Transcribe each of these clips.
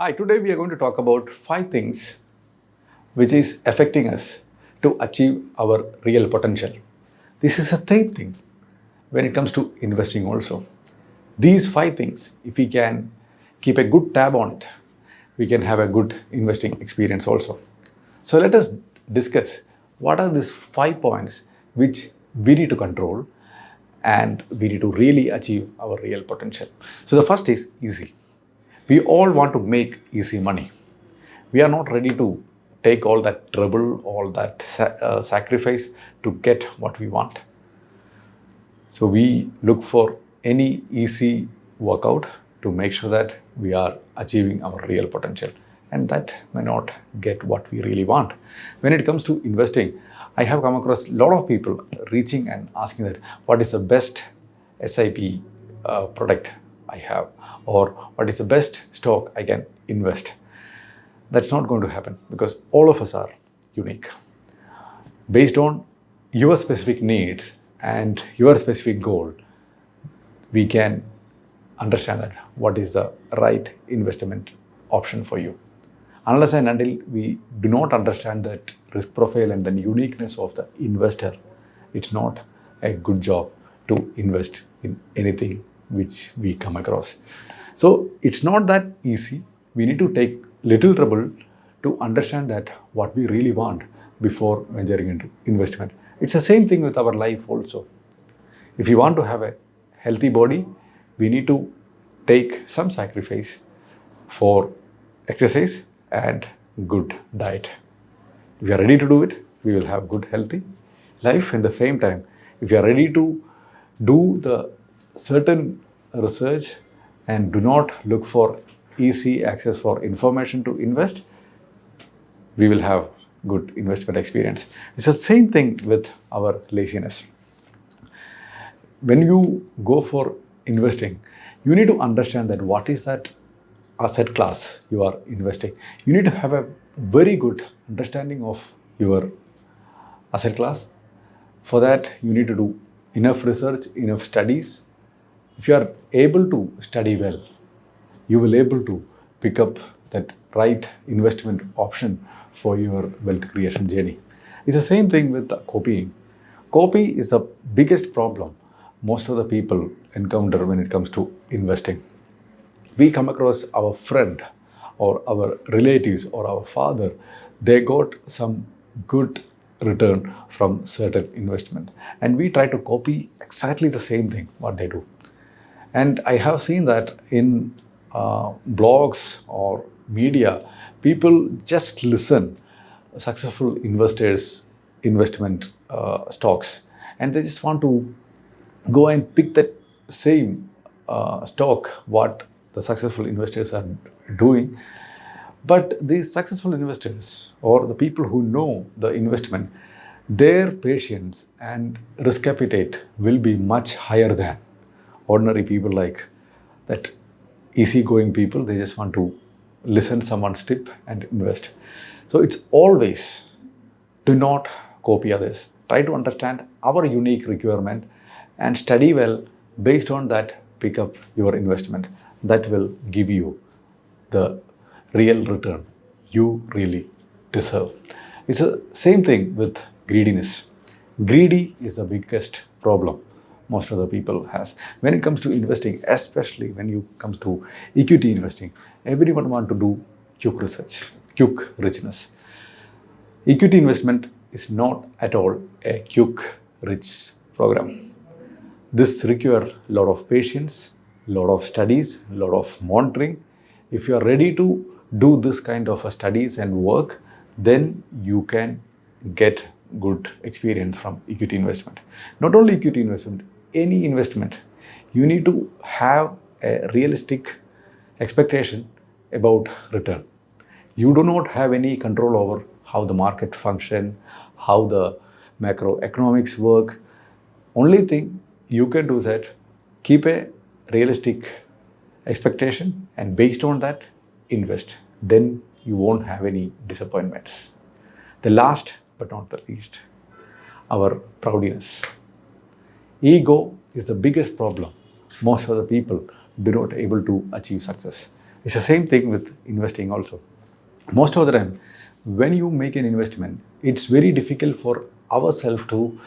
Hi, today we are going to talk about 5 things which is affecting us to achieve our real potential. This is a third thing when it comes to investing also. These 5 things, if we can keep a good tab on it, we can have a good investing experience also. So let us discuss what are these 5 points which we need to control and we need to really achieve our real potential. So the first is easy. We all want to make easy money. We are not ready to take all that trouble, all that sacrifice to get what we want. So we look for any easy workout to make sure that we are achieving our real potential, and that may not get what we really want. When it comes to investing, I have come across a lot of people reaching and asking that what is the best SIP product I have, or what is the best stock I can invest. That's not going to happen because all of us are unique. Based on your specific needs and your specific goal, we can understand that what is the right investment option for you. Unless and until we do not understand that risk profile and the uniqueness of the investor, it's not a good job to invest in anything which we come across. So it's not that easy. We need to take little trouble to understand that what we really want before venturing into investment. It's the same thing with our life also. If you want to have a healthy body, we need to take some sacrifice for exercise and good diet. If you are ready to do it, we will have good healthy life. In the same time, if you are ready to do the certain research and do not look for easy access for information to invest, we will have good investment experience. It's the same thing with our laziness. When you go for investing, you need to understand that what is that asset class you are investing. You need to have a very good understanding of your asset class. For that, you need to do enough research, enough studies. If you are able to study well, you will able to pick up that right investment option for your wealth creation journey. It's the same thing with copying. Copy is the biggest problem most of the people encounter when it comes to investing. We come across our friend or our relatives or our father, they got some good return from certain investment, and we try to copy exactly the same thing what they do. And I have seen that in blogs or media, people just listen successful investors' investment stocks, and they just want to go and pick that same stock what the successful investors are doing. But these successful investors or the people who know the investment, their patience and risk appetite will be much higher than ordinary people, like that easygoing people. They just want to listen someone's tip and invest. So it's always, do not copy others. Try to understand our unique requirement and study well. Based on that, pick up your investment. That will give you the real return you really deserve. It's the same thing with greediness. Greedy is the biggest problem most of the people has. When it comes to investing, especially when it comes to equity investing, everyone want to do quick research, quick richness. Equity investment is not at all a quick rich program. This requires a lot of patience, a lot of studies, a lot of monitoring. If you are ready to do this kind of studies and work, then you can get good experience from equity investment. Not only equity investment, any investment, you need to have a realistic expectation about return. You do not have any control over how the market function, how the macroeconomics work. Only thing you can do is that keep a realistic expectation and based on that invest. Then you won't have any disappointments. The last but not the least, our proudness. Ego is the biggest problem most of the people do not able to achieve success. It's the same thing with investing also. Most of the time, when you make an investment, it's very difficult for ourselves to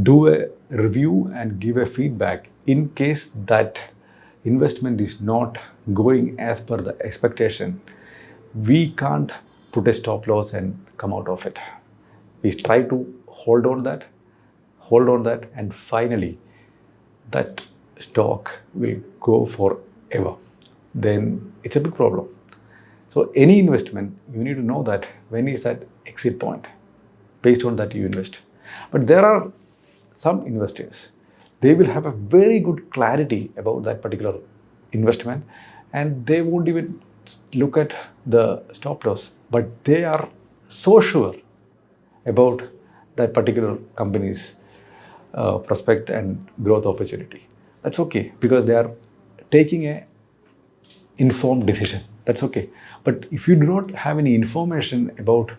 do a review and give a feedback in case that investment is not going as per the expectation. We can't put a stop loss and come out of it. We try to hold on that, and finally that stock will go forever. Then it's a big problem. So any investment, you need to know that when is that exit point. Based on that, you invest. But there are some investors, they will have a very good clarity about that particular investment, and they won't even look at the stop loss, but they are so sure about that particular company's prospect and growth opportunity. That's okay, because they are taking a informed decision. That's okay. But if you do not have any information about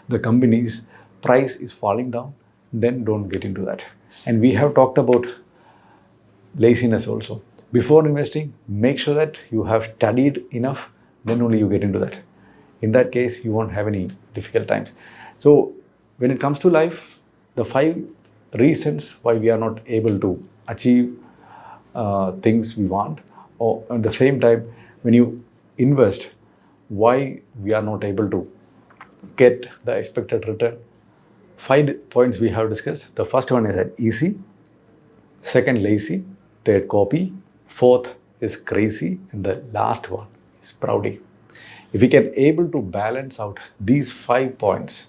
the company's price is falling down, then don't get into that. And we have talked about laziness also. Before investing, make sure that you have studied enough, then only you get into that. In that case, you won't have any difficult times. So when it comes to life, the 5 reasons why we are not able to achieve things we want, or at the same time, when you invest, why we are not able to get the expected return. 5 points we have discussed. The first one is that easy, second lazy, third copy, fourth is crazy, and the last one is proudy. If we can able to balance out these 5 points,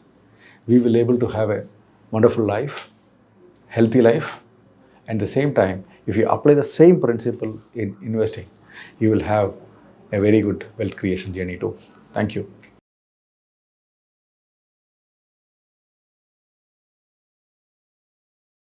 we will able to have a wonderful life, healthy life, and at the same time, if you apply the same principle in investing, you will have a very good wealth creation journey too. Thank you.